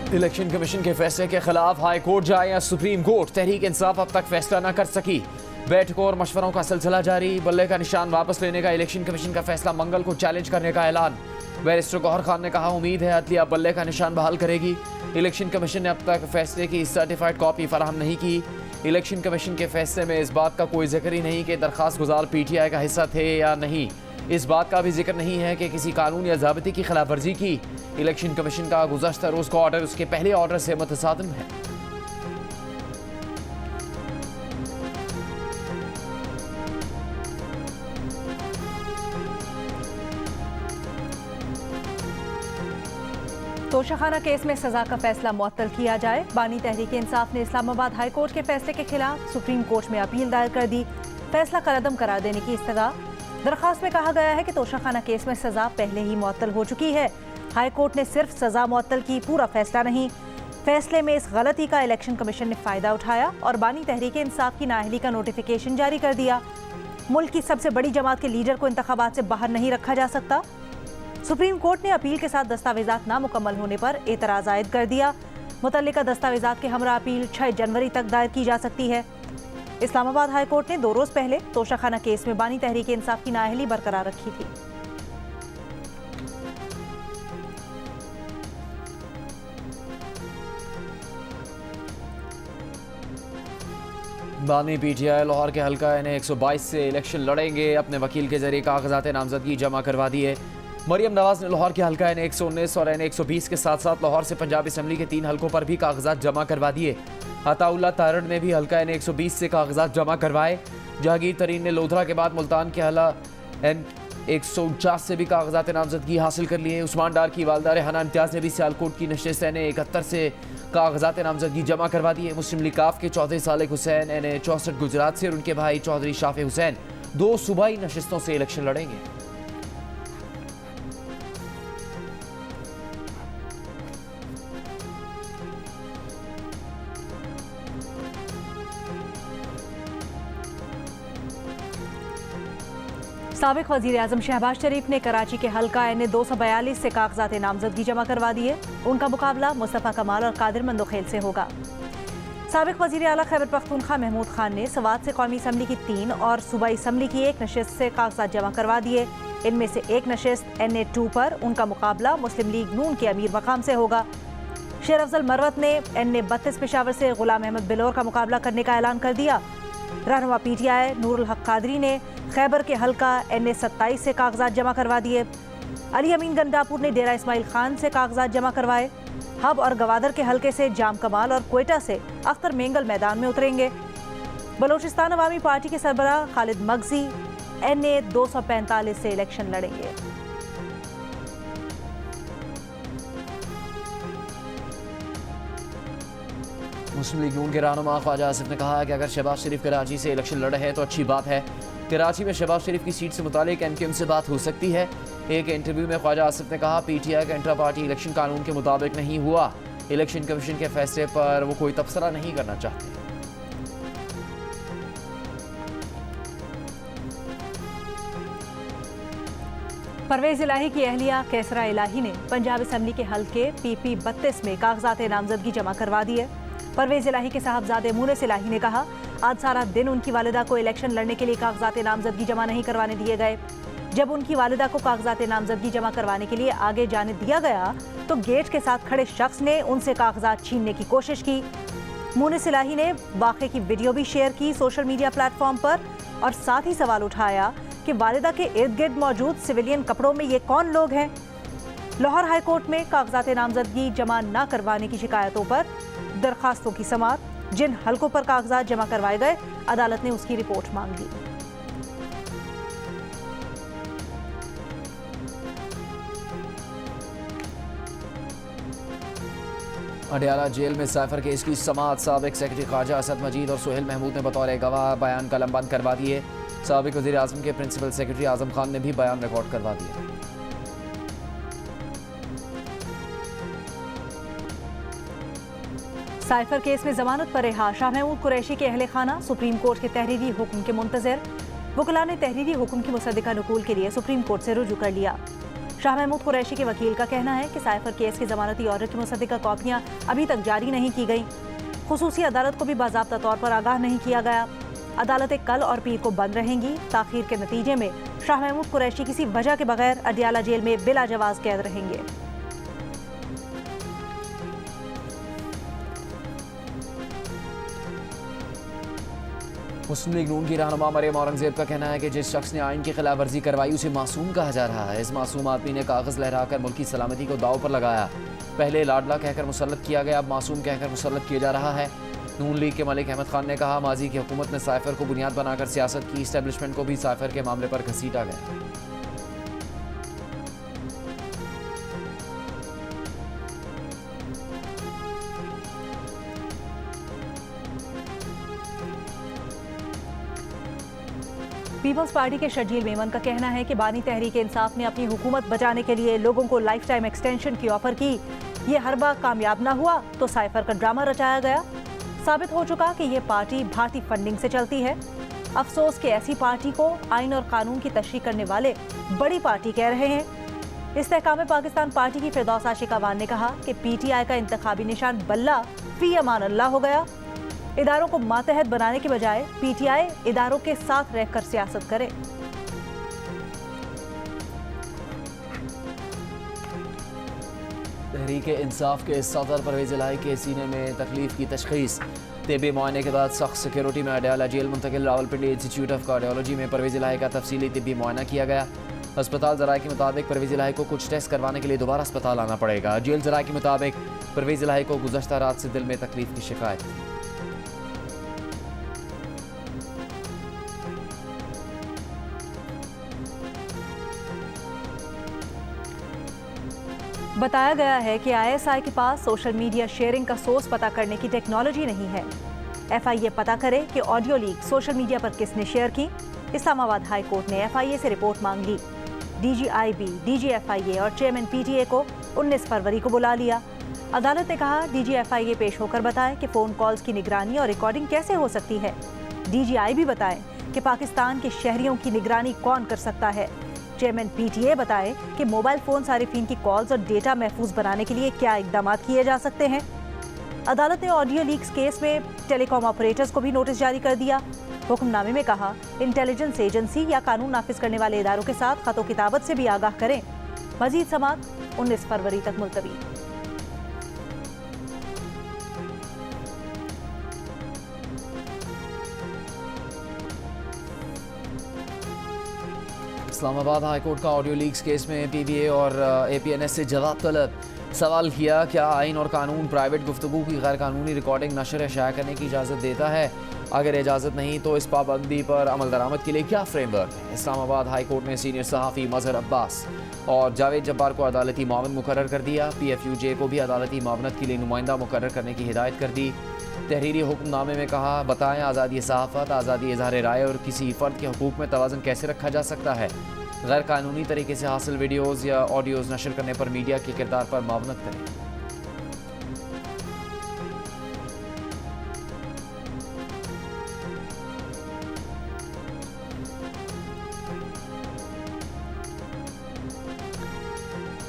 Election commission के फैसले के खिलाफ हाई कोर्ट जाए या सुप्रीम कोर्ट, तहरीक इंसाफ अब तक फैसला न कर सकी। बैठकों और मशवरों का सिलसिला जारी। बल्ले का निशान वापस लेने का इलेक्शन कमीशन का फैसला, मंगल को चैलेंज करने का ऐलान। बैरिस्टर गौहर खान ने कहा, उम्मीद है अदलिया बल्ले का निशान बहाल करेगी। इलेक्शन कमीशन ने अब तक फैसले की सर्टिफाइड कॉपी फराहम नहीं की। इलेक्शन कमीशन के फैसले में इस बात का कोई जिक्र ही नहीं कि दरखास्त गुजार PTI का हिस्सा थे या नहीं। इस बात का भी जिक्र नहीं है कि किसी कानून या ज़ाब्ते की खिलाफ वर्जी की। इलेक्शन कमीशन का गुज़श्ता रोज़ का ऑर्डर उसके पहले ऑर्डर से मुतसादिम है। तोशाखाना केस में सजा का फैसला मुअत्तल किया जाए। बानी तहरीक इंसाफ ने इस्लामाबाद हाई कोर्ट के फैसले के खिलाफ सुप्रीम कोर्ट में अपील दायर कर दी। फैसला कलअदम करार देने की इस्तदा। दरखास्त में कहा गया है कि तोशाखाना केस में सजा पहले ही मुअत्तल हो चुकी है। हाई कोर्ट ने सिर्फ सजा मुअत्तल की, पूरा फैसला नहीं। फैसले में इस गलती का इलेक्शन कमीशन ने फायदा उठाया और बानी तहरीक इंसाफ की नाअहली का नोटिफिकेशन जारी कर दिया। मुल्क की सबसे बड़ी जमात के लीडर को इंतखाबात से बाहर नहीं रखा जा सकता। सुप्रीम कोर्ट ने अपील के साथ दस्तावेजात नामुकम्मल होने पर एतराज़ आयद कर दिया। मुतल्लिका दस्तावेजात के हमरा अपील 6 जनवरी तक दायर की जा सकती है। इस्लामाबाद हाई कोर्ट ने 2 रोज पहले तोशाखाना केस में बानी तहरीक इंसाफ की नाअहली बरकरार रखी थी। बानी PTI लाहौर के हल्का NA-122 से इलेक्शन लड़ेंगे। अपने वकील के जरिए कागजात नामजदगी जमा करवा दिए। मरियम नवाज ने लाहौर के हल्का NA-119 और NA-120 के साथ साथ लाहौर से पंजाब असम्बली के 3 हल्कों पर भी कागजात जमा करवा दिए। अताउल्ला तारड़ ने भी हल्का NA-120 से कागजात जमा करवाए। जहांगीर तरीन ने लोधरा के बाद मुल्तान के हल्का NA-149 से भी कागजात नामजदगी हासिल कर लिए। उस्मान डार की वालदा रेहाना इम्तियाज़ ने भी सियालकोट की नशिस्त NA-71 से कागजात नामजदगी जमा करवा दिए। मुस्लिम लीग काफ के चौधरी सालिक हुसैन NA-64 गुजरात से और उनके भाई चौधरी शाफे हुसैन 2 सूबाई नशिस्तों से इलेक्शन लड़ेंगे। साबिक वज़ीर आज़म शहबाज शरीफ ने कराची के हल्का NA-242 से कागजात नामजदगी जमा करवा दिए। उनका मुकाबला मुस्तफ़ा कमाल और कादिर मंदोखेल से होगा। साबिक वज़ीर आला खैबर पख्तूनख्वा महमूद खान ने सवात से कौमी असम्बली की 3 और सूबाई असम्बली की 1 नशिस्त से कागजात जमा करवा दिए। इनमें से एक नशिस्त NA-2 पर उनका मुकाबला मुस्लिम लीग नून के अमीर मकाम से होगा। शेर अफजल मरवत ने NA-32 पेशावर से गुलाम अहमद बिलोर का मुकाबला करने का ऐलान कर दिया। रहनुमा PTI नूरुल हक कादरी ने खैबर के हल्का NA-27 से कागजात जमा करवा दिए। अली अमीन गंडापुर ने डेरा इस्माइल खान से कागजात जमा करवाए। हब और गवादर के हल्के से जाम कमाल और क्वेटा से अख्तर मेंगल मैदान में उतरेंगे। बलोचिस्तान अवामी पार्टी के सरबराह खालिद मगजी NA-245 से इलेक्शन लड़ेंगे। मुस्लिम लीग नून के रहनुमा ख्वाजा आसिफ ने कहा कि अगर शहबाज शरीफ कराची से इलेक्शन लड़े हैं तो अच्छी बात है। कराची में शहबाज शरीफ की सीट से मुतालिक MKM से बात हो सकती है। एक इंटरव्यू में ख्वाजा आसिफ ने कहा, PTI का इंट्रा पार्टी इलेक्शन कानून के मुताबिक नहीं हुआ। इलेक्शन कमीशन के फैसले पर वो कोई तबसरा नहीं करना चाहते। परवेज इलाही की अहलिया कैसरा इलाही ने पंजाब असम्बली के हल्के PP-32 में कागजात नामजदगी जमा करवा दिए। परवेज इलाही के साहबजादे मुनस इलाही ने कहा, आज सारा दिन उनकी वालिदा को इलेक्शन लड़ने के लिए कागजात नामजदगी जमा नहीं करवाने दिए गए। जब उनकी वालिदा को कागजात नामजदगी जमा करवाने के लिए आगे जाने दिया गया तो गेट के साथ खड़े शख्स ने उनसे कागजात छीनने की कोशिश की। मुनस इलाही ने वाक़े की वीडियो भी शेयर की सोशल मीडिया प्लेटफॉर्म पर और साथ ही सवाल उठाया कि वालिदा के इर्द गिर्द मौजूद सिविलियन कपड़ों में ये कौन लोग हैं। लाहौर हाई कोर्ट में कागजात नामजदगी जमा न करवाने की शिकायतों पर दरखास्तों की समाअत, जिन हल्कों पर कागजात जमा करवाए गए, अदालत ने उसकी रिपोर्ट मांग ली। अडयाला जेल में साइफर केस की समाअत, साबिक सेक्रेटरी ख्वाजा असद मजीद और सुहेल महमूद ने बतौर गवाह बयान कलमबंद करवा दिए। साबिक वज़ीर आज़म के प्रिंसिपल सेक्रेटरी आज़म खान ने भी बयान रिकॉर्ड करवा दिया। साइफर केस में जमानत पर रिहा शाह महमूद कुरैशी के अहले खाना सुप्रीम कोर्ट के तहरीरी हुक्म के मुंतजर। वकला ने तहरीरी हुक्म की मुसद्दिका नुकूल के लिए सुप्रीम कोर्ट से रुजू कर लिया। शाह महमूद कुरैशी के वकील का कहना है कि साइफर केस की जमानती ऑर्डर की मुसद्दिका कॉपियां अभी तक जारी नहीं की गई। खुसूसी अदालत को भी बाज़ाब्ता तौर पर आगाह नहीं किया गया। अदालतें कल और पीर को बंद रहेंगी। ताखीर के नतीजे में शाह महमूद कुरैशी किसी वजह के बगैर अडियाला जेल में बिला जवाज कैद रहेंगे। मुस्लिम लीग नून की रहनुमा मरियम औरंगजेब का कहना है कि जिस शख्स ने आइन की खिलाफ वर्जी करवाई उसे मासूम कहा जा रहा है। इस मासूम आदमी ने कागज लहराकर मुल्क की सलामती को दाव पर लगाया। पहले लाडला कहकर मुसल्लत किया गया, अब मासूम कहकर मुसल्लत किया जा रहा है। नून लीग के मलिक अहमद खान ने कहा, माजी की हुकूमत ने साइफर को बुनियाद बनाकर सियासत की। इस्टेब्लिशमेंट को भी साइफर के मामले पर घसीटा गया। पीपल्स पार्टी के शर्जील मेमन का कहना है कि बानी तहरीक इंसाफ ने अपनी हुकूमत बचाने के लिए लोगों को लाइफ टाइम एक्सटेंशन की ऑफर की। ये हर बार कामयाब ना हुआ तो साइफर का ड्रामा रचाया गया। साबित हो चुका कि ये पार्टी भारतीय फंडिंग से चलती है। अफसोस कि ऐसी पार्टी को आइन और कानून की तशरीह करने वाले बड़ी पार्टी कह रहे हैं। इस्तेहकाम पाकिस्तान पार्टी की फिरदौस आशिक अवान ने कहा कि PTI का इंतखाबी निशान बल्ला फी अमान अल्लाह हो गया। इदारों को मातहत बनाने के बजाय PTI इदारों के साथ रहकर सियासत करे। तहरीक इंसाफ के सदर परवेज इलाही के सीने में तकलीफ की तशखीस। तिब्बी मुआयने के बाद सख्त सिक्योरिटी में अडियाला जेल मुंतकिल। रावलपिंडी इंस्टीट्यूट ऑफ कार्डियोलॉजी में परवेज इलाही का तफसीली तिब्बी मुआयना किया गया। अस्पताल ज़राए के मुताबिक परवेज इलाही को कुछ टेस्ट करवाने के लिए दोबारा अस्पताल आना पड़ेगा। जेल ज़राए के मुताबिक परवेज इलाही को गुज़श्ता रात से दिल में तकलीफ की शिकायत थी। बताया गया है कि ISI के पास सोशल मीडिया शेयरिंग का सोर्स पता करने की टेक्नोलॉजी नहीं है। FIA पता करे कि ऑडियो लीक सोशल मीडिया पर किसने शेयर की। इस्लामाबाद हाई कोर्ट ने FIA से रिपोर्ट मांग ली। DG-IB, DG FIA और चेयरमैन PTA को 19 फरवरी को बुला लिया। अदालत ने कहा DG FIA पेश होकर बताएं कि फ़ोन कॉल्स की निगरानी और रिकॉर्डिंग कैसे हो सकती है। DG-IB बताएं कि पाकिस्तान के शहरियों की निगरानी कौन कर सकता है। चेयरमैन PTA बताए कि मोबाइल फ़ोन सारिफिन की कॉल्स और डेटा महफूज बनाने के लिए क्या इकदाम किए जा सकते हैं। अदालत ने ऑडियो लीक्स केस में टेलीकॉम ऑपरेटर्स को भी नोटिस जारी कर दिया। हुक्मनामे में कहा इंटेलिजेंस एजेंसी या कानून नाफिज करने वाले इदारों के साथ खतो किताबत से भी आगाह करें। मजीद समाअत 19 फरवरी तक मुलतवी। इस्लामाबाद हाई कोर्ट का ऑडियो लीक्स केस में PBA और APNS से जवाब तलब। सवाल किया, क्या आइन और कानून प्राइवेट गुफ्तगू की गैर कानूनी रिकॉर्डिंग नशर शाया करने की इजाज़त देता है? अगर इजाज़त नहीं तो इस पाबंदी पर अमल दरामद के लिए क्या फ्रेमवर्क है? इस्लामाबाद हाई कोर्ट ने सीनियर सहाफ़ी मजहर अब्बास और जावेद जब्बार को अदालती मावन मुकर्रर कर दिया। PFUJ को भी अदालती मावनत के लिए नुमाइंदा मुकर्रर करने की हिदायत कर दी। तहरीरी हुक्मनामे में कहा, बताएं आज़ादी सहाफ़त, आज़ादी इज़हार राय और किसी फ़र्द के हकूक़ में तवाज़ुन कैसे रखा जा सकता है। गैर कानूनी तरीके से हासिल वीडियोज़ या ऑडियोज़ नशर करने पर मीडिया के किरदार पर मावनत करें।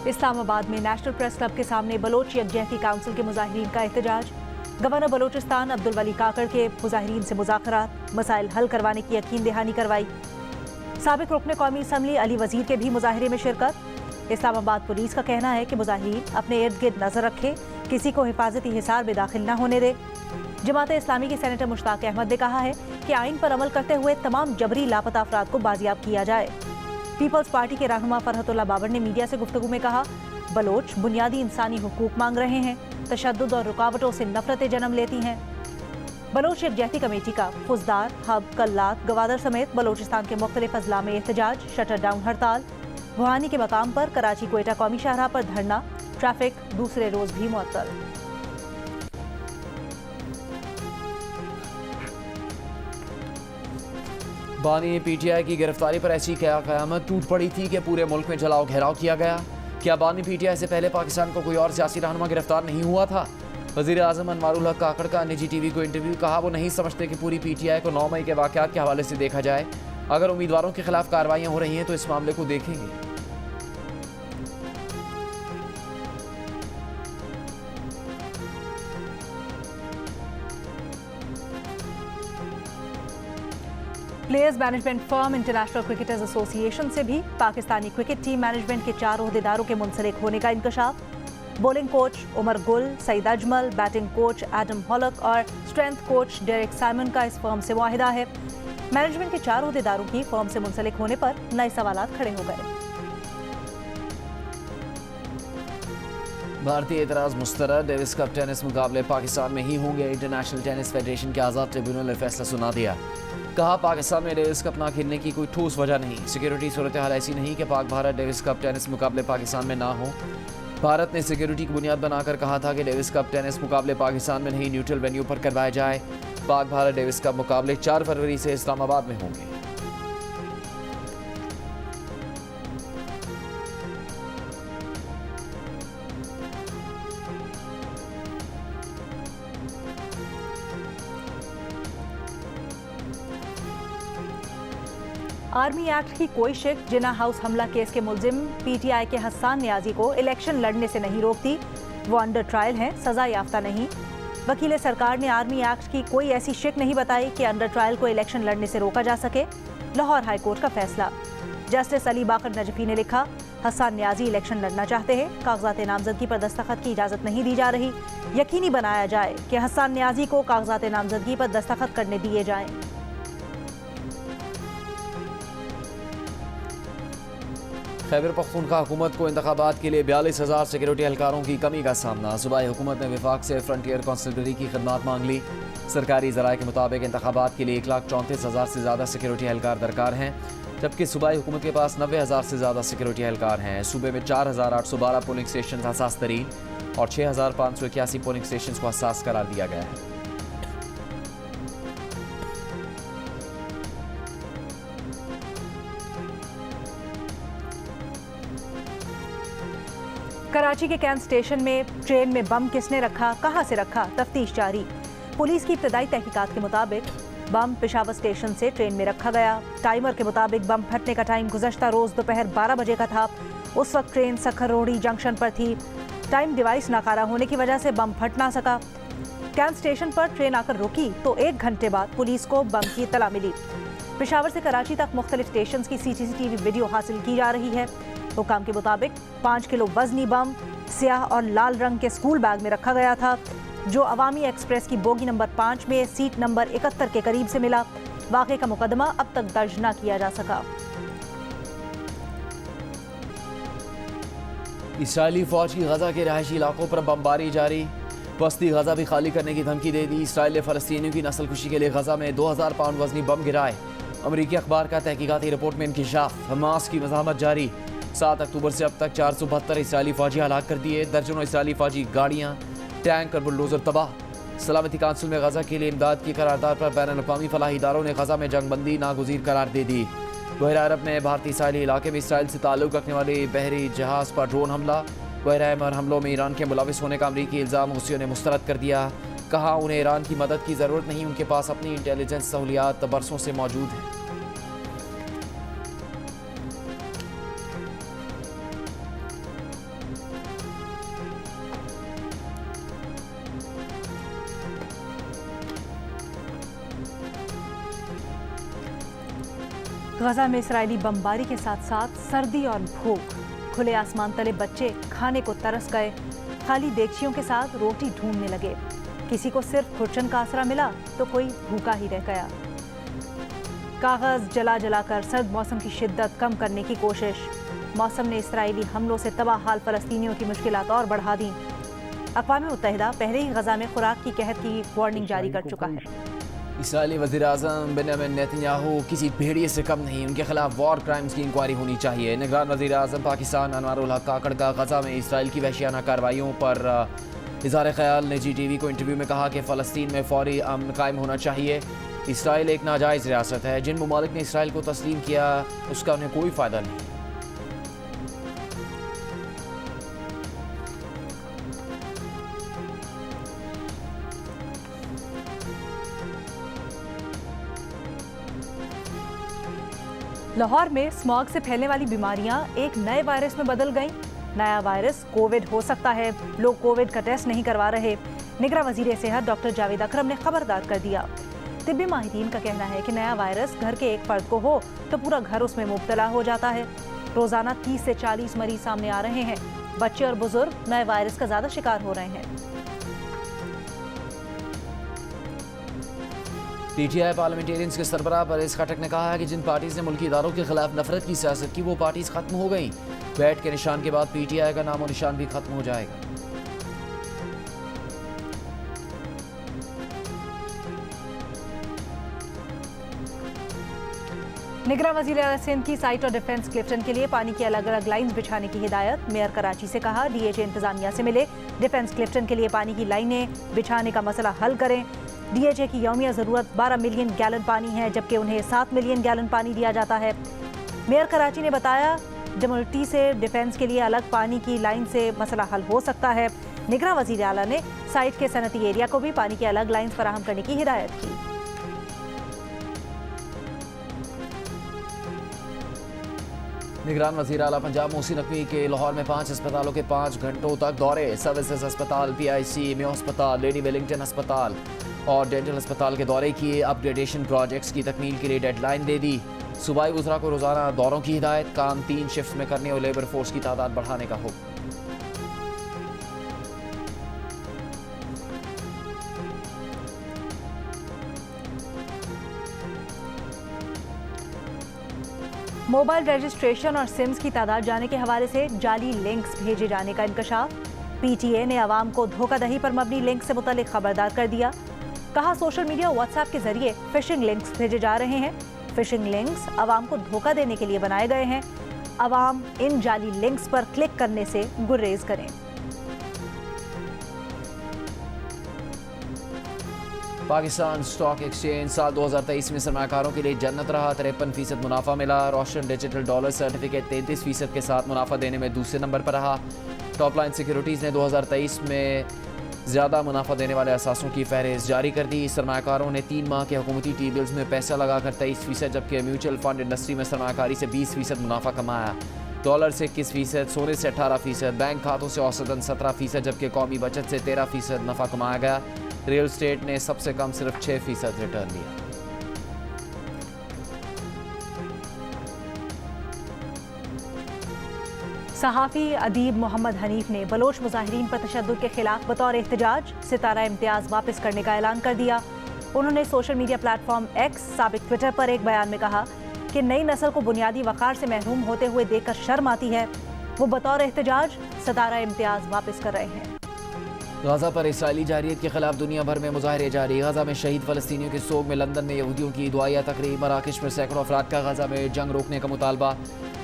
इस्लामाबाद में नेशनल प्रेस क्लब के सामने बलोच यकजहती काउंसिल के मुजाहिरीन का एहतजाज। गवर्नर बलोचिस्तान अब्दुल वली काकड़ के मुजाहिरीन से मुज़ाकरात, मसाइल हल करवाने की यकीन दहानी करवाई। साबिक रुकन कौमी असम्बली अली वजीर के भी मुजाहिरे में शिरकत। इस्लामाबाद पुलिस का कहना है कि मुजाहिरीन अपने इर्द गिर्द नजर रखे, किसी को हिफाजती हिसार में दाखिल न होने दे। जमात इस्लामी के सेनेटर मुश्ताक अहमद ने कहा है कि आइन पर अमल करते हुए तमाम जबरी लापता अफराद को बाजियाब किया जाए। पीपल्स पार्टी के रहनुमा फरहतुल्लाह बाबर ने मीडिया से गुफ्तगू में कहा, बलोच बुनियादी इंसानी हुकूक मांग रहे हैं, तशद्दुद और रुकावटों से नफरतें जन्म लेती हैं। बलोच यकजहती कमेटी का फुजदार, हब, कल्लात, गवादर समेत बलोचिस्तान के मुख्तलिफ अजला में एहतजाज, शटर डाउन हड़ताल। बुहानी के मकाम पर कराची कोयटा कौमी शाहराह पर धरना, ट्रैफिक दूसरे रोज भी मुअत्तल। बानी PTI की गिरफ्तारी पर ऐसी क्या क़यामत टूट पड़ी थी कि पूरे मुल्क में जलाओ घेराव किया गया? क्या बानी PTI से पहले पाकिस्तान को कोई और सियासी रहनुमा गिरफ्तार नहीं हुआ था? वज़ीर आज़म अनवारुल हक काकड़ का निजी TV को इंटरव्यू। कहा, वो नहीं समझते कि पूरी PTI को 9 मई के वाक़यात के हवाले से देखा जाए। अगर उम्मीदवारों के खिलाफ कार्रवाइयाँ हो रही हैं तो इस मामले को देखेंगे। Players management firm international cricketers association से भी पाकिस्तानी क्रिकेट टीम मैनेजमेंट के 4 ओहदेदारों के मुंसलिक होने का इंकशाफ। Bowling coach Umar Gul, Saeed Ajmal, batting coach Adam Hollioake और स्ट्रेंथ कोच डेरेक साइमन का इस फर्म से मुआहिदा है। मैनेजमेंट के 4 ओहदेदारों की फर्म से मुंसलिक होने पर नए सवालात खड़े हो गए। भारतीय एतराज मुस्तरद, डेविस कप टेनिस मुकाबले पाकिस्तान में ही होंगे। इंटरनेशनल टेनिस फेडरेशन के आज़ाद ट्रिब्यूनल ने फैसला सुना दिया। कहा, पाकिस्तान में डेविस कप ना खेलने की कोई ठोस वजह नहीं। सिक्योरिटी सूरत हाल ऐसी नहीं कि Pak Bharat Davis cup tennis मुकाबले पाकिस्तान में ना हो। भारत ने सिक्योरिटी की बुनियाद बनाकर कहा था कि डेविस कप टेनिस मुकाबले पाकिस्तान में नहीं, न्यूट्रल वेन्यू पर करवाए जाए। पाक भारत डेविस कप मुकाबले 4 फरवरी से इस्लामाबाद में होंगे। आर्मी एक्ट की कोई शिक जिन्ना हाउस हमला केस के मुलजिम पीटीआई के हसन नियाजी को इलेक्शन लड़ने से नहीं रोकती। वो अंडर ट्रायल हैं, सजा याफ्ता नहीं। वकील सरकार ने आर्मी एक्ट की कोई ऐसी शिक नहीं बताई कि अंडर ट्रायल को इलेक्शन लड़ने से रोका जा सके। लाहौर हाई कोर्ट का फैसला। जस्टिस अली बाकर नजफी ने लिखा, हसन नियाजी इलेक्शन लड़ना चाहते हैं, कागजात नामजदगी पर दस्तखत की इजाजत नहीं दी जा रही। यकीनी बनाया जाए कि हसन नियाजी को कागजात नामजदगी पर दस्तखत करने दिए जाएं। खैबर पख्तूनख्वा हुकूमत को इंतखाबात के लिए 42,000 सिक्योरिटी एहलकारों की कमी का सामना। सूबाई हुकूमत ने विफाक से फ्रंटियर कॉन्स्टेबलरी की खदमात मांग ली। सरकारी ज़राए के मुताबिक इंतखाबात के लिए 1,34,000 से ज़्यादा सिक्योरिटी एहलकार दरकार हैं, जबकि सूबाई हुकूमत के पास 90,000 से ज़्यादा सिक्योरिटी एहलकार हैं। सूबे में 4,812 पोलिंग स्टेशन हसास तरीन और 6,581 पोलिंग स्टेशन को हसास करार दिया गया है। कराची के कैंट स्टेशन में ट्रेन में बम किसने रखा, कहां से रखा, तफ्तीश जारी। पुलिस की इब्तदाई तहकीकात के मुताबिक बम पेशावर स्टेशन से ट्रेन में रखा गया। टाइमर के मुताबिक बम फटने का टाइम गुज़श्ता रोज़ दोपहर 12 बजे का था। उस वक्त ट्रेन सखर रोड़ी जंक्शन पर थी। टाइम डिवाइस नाकारा होने की वजह से बम फट ना सका। कैंट स्टेशन पर ट्रेन आकर रुकी तो 1 घंटे बाद पुलिस को बम की इत्तला मिली। पेशावर से कराची तक मुख्तलिफ स्टेशन की CCTV वीडियो हासिल की जा रही है। हुकाम के मुताबिक 5 किलो वजनी बम स्याह और लाल रंग के स्कूल बैग में रखा गया था, जो अवामी एक्सप्रेस की बोगी नंबर 5 में सीट नंबर 71 के करीब से मिला। वाक़े का मुकदमा अब तक दर्ज न किया जा सका। इसराइली फौज की गजा के रहायशी इलाकों पर बमबारी जारी। बस्ती गजा भी खाली करने की धमकी दे दी। इसराइल ने फ़लस्तीनियों की नस्लकुशी के लिए गजा में 2000 पाउंड वजनी बम गिराए। अमरीकी अखबार का तहकीकाती रिपोर्ट में इंकिशाफ। हमास की मज़ाहमत जारी। 7 अक्टूबर से अब तक 472 इसराइली फौजी हलाक कर दिए। दर्जनों इसराइली फौजी गाड़ियाँ, टैंक और बुलडोजर तबाह। सलामती काउंसिल में गजा के लिए इमदाद की करारदाद पर बैनुल-अक़वामी फलाही इदारों ने गजा में जंगबंदी नागुज़ीर करार दे दी। बहरा अरब में भारतीय इसराइली इलाके में इसराइल से ताल्लुक़ रखने वाले बहरी जहाज़ पर ड्रोन हमला। बहरा में हमलों में ईरान के मुलविस होने का अमरीकी इल्ज़ाम हुसियों ने मुस्तरद कर दिया। कहा, उन्हें ईरान की मदद की ज़रूरत नहीं, उनके पास अपनी इंटेलिजेंस सहूलियात बरसों से मौजूद हैं। गजा में इसराइली बमबारी के साथ साथ सर्दी और भूख। खुले आसमान तले बच्चे खाने को तरस गए। खाली देगचियों के साथ रोटी ढूंढने लगे। किसी को सिर्फ खुरचन का आसरा मिला तो कोई भूखा ही रह गया। कागज जला जलाकर सर्द मौसम की शिद्दत कम करने की कोशिश। मौसम ने इसराइली हमलों से तबाह हाल फ़लस्तीनियों की मुश्किलात और बढ़ा दी। अक़वाम मुत्तहिदा पहले ही गजा में खुराक की कहत की वार्निंग जारी कर चुका है। इसराइली वज़ीर-ए-आज़म बेंजामिन नेतन्याहू किसी भेड़िए से कम नहीं, उनके खिलाफ वॉर क्राइम्स की इंक्वायरी होनी चाहिए। निगरान वज़ीर-ए-आज़म पाकिस्तान अनवारुल हक काकड़ का गजा में इसराइल की वहशियाना कार्रवाइयों पर इज़हार ख्याल ने GTV को इंटरव्यू में कहा कि फ़लस्तीन में फौरी अमन कायम होना चाहिए। इसराइल एक नाजायज़ रियासत है। जिन ममालिक ने इसराइल को तस्लीम किया उसका उन्हें कोई फ़ायदा नहीं। लाहौर में स्मॉग से फैलने वाली बीमारियां एक नए वायरस में बदल गईं। नया वायरस कोविड हो सकता है। लोग कोविड का टेस्ट नहीं करवा रहे। निगरान वजीर सेहत डॉक्टर जावेद अकरम ने खबरदार कर दिया। तिब्बी माहिरीन का कहना है कि नया वायरस घर के एक फर्द को हो तो पूरा घर उसमें मुब्तला हो जाता है। रोजाना 30 से 40 मरीज सामने आ रहे हैं। बच्चे और बुजुर्ग नए वायरस का ज्यादा शिकार हो रहे हैं। पीटीआई पार्लियामेंटेरियंस के सरबराह परवेज खटक ने कहा है कि जिन पार्टीज ने मुल्की इदारों के खिलाफ नफरत की सियासत की वो पार्टीज खत्म हो गई। बैट के निशान के बाद पीटीआई का नामो निशान भी खत्म हो जाएगा। निगरान वज़ीर आला सिंध की साइट और डिफेंस क्लिफ्टन के लिए पानी की अलग अलग लाइंस बिछाने की हिदायत। मेयर कराची से कहा डीएचए इंतजामिया से मिले, डिफेंस क्लिफ्टन के लिए पानी की लाइनें बिछाने का मसला हल करें। डीएचए की यौमिया ज़रूरत 12 मिलियन गैलन पानी है, जबकि उन्हें 7 मिलियन गैलन पानी दिया जाता है। मेयर कराची ने बताया डमल्टी से डिफेंस के लिए अलग पानी की लाइन से मसला हल हो सकता है। निगरान वज़ीर आला ने साइट के सनती एरिया को भी पानी की अलग लाइन्स फराहम करने की हिदायत की। निगरान वज़ीर आला पंजाब मोहसिन नकवी के लाहौर में 5 अस्पतालों के 5 घंटों तक दौरे। सर्विसेज अस्पताल, PIC, मेयो अस्पताल, लेडी वेलिंगटन अस्पताल और डेंटल अस्पताल के दौरे किए। अपग्रेडेशन प्रोजेक्ट्स की तकमील के लिए डेडलाइन दे दी। सूबाई वज़रा को रोज़ाना दौरों की हिदायत। काम 3 शिफ्ट में करने और लेबर फोर्स की तादाद बढ़ाने का हुक्म। मोबाइल रजिस्ट्रेशन और सिम्स की तादाद जाने के हवाले से जाली लिंक्स भेजे जाने का इंकशाफ। PTA ने आवाम को धोखाधड़ी पर मबनी लिंक से मुतालिक खबरदार कर दिया। कहा सोशल मीडिया व्हाट्सएप के जरिए फिशिंग लिंक्स भेजे जा रहे हैं। फिशिंग लिंक्स आवाम को धोखा देने के लिए बनाए गए हैं। आवाम इन जाली लिंक्स पर क्लिक करने से गुरेज करें। पाकिस्तान स्टॉक एक्सचेंज साल 2023 में सरमाकारों के लिए जन्नत रहा। 53% मुनाफा मिला। रोशन डिजिटल डॉलर सर्टिफिकेट 33% के साथ मुनाफा देने में दूसरे नंबर पर रहा। टॉप लाइन सिक्योरिटीज़ ने 2023 में ज़्यादा मुनाफा देने वाले असासों की फहरिस्त जारी कर दी। सरमाकारों ने 3 माह के हुकूमती टी बिल्स में पैसा लगाकर 23%, जबकि म्यूचुअल फंड इंडस्ट्री में सरमाकारी से 20% मुनाफा कमाया। डॉलर से 21%, सोने से 18%, बैंक खातों से औसतन 17%, जबकि कौमी बचत से 13% नफा कमाया गया। रियल स्टेट ने सबसे कम सिर्फ 6% रिटर्न दिया। सहाफ़ी अदीब मोहम्मद हनीफ ने बलोच मुजाहिरीन पर तशद्दुद के खिलाफ बतौर एहतजाज सितारा इम्तियाज़ वापस करने का ऐलान कर दिया। उन्होंने सोशल मीडिया प्लेटफॉर्म X साबिक ट्विटर पर एक बयान में कहा कि नई नस्ल को बुनियादी वक़ार से महरूम होते हुए देखकर शर्म आती है। वो बतौर एहतजाज सितारा इम्तियाज़ वापस कर रहे हैं। गाज़ा पर इसराइली जारियत के खिलाफ दुनिया भर में मुजाहरे जारी। गाज़ा में शहीद फ़लस्तीनियों के सोग में लंदन में यहूदियों की दुआया तकरीब। मराकश में सैकड़ों अफराद का गाज़ा में जंग रोकने का मुतालबा।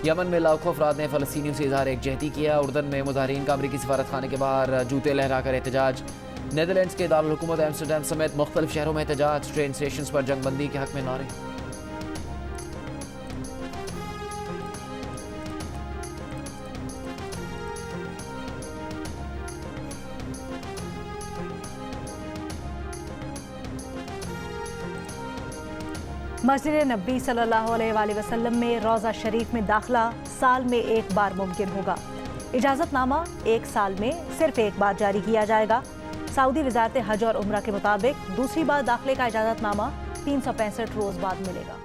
यमन में लाखों अफराद ने फ़लस्तीनियों से इज़हार एकजहती किया। उर्दन में मुजाहरीन का अमरीकी सफारत खाने के बाहर जूते लहरा कर एहतजाज। नेदरलैंड्स के दारुल हुकूमत एम्स्टरडैम समेत मुख्तलिफ शहरों में एहतजाज। ट्रेन स्टेशन पर जंगबंदी के हक में नारे। मस्जिद नबी सल्लल्लाहु अलैहि वसल्लम में रोज़ा शरीफ में दाखिला साल में एक बार मुमकिन होगा। इजाज़तनामा 1 साल में सिर्फ एक बार जारी किया जाएगा। सऊदी वज़ारत हज और उम्रा के मुताबिक दूसरी बार दाखिले का इजाज़तनामा 365 रोज़ बाद मिलेगा।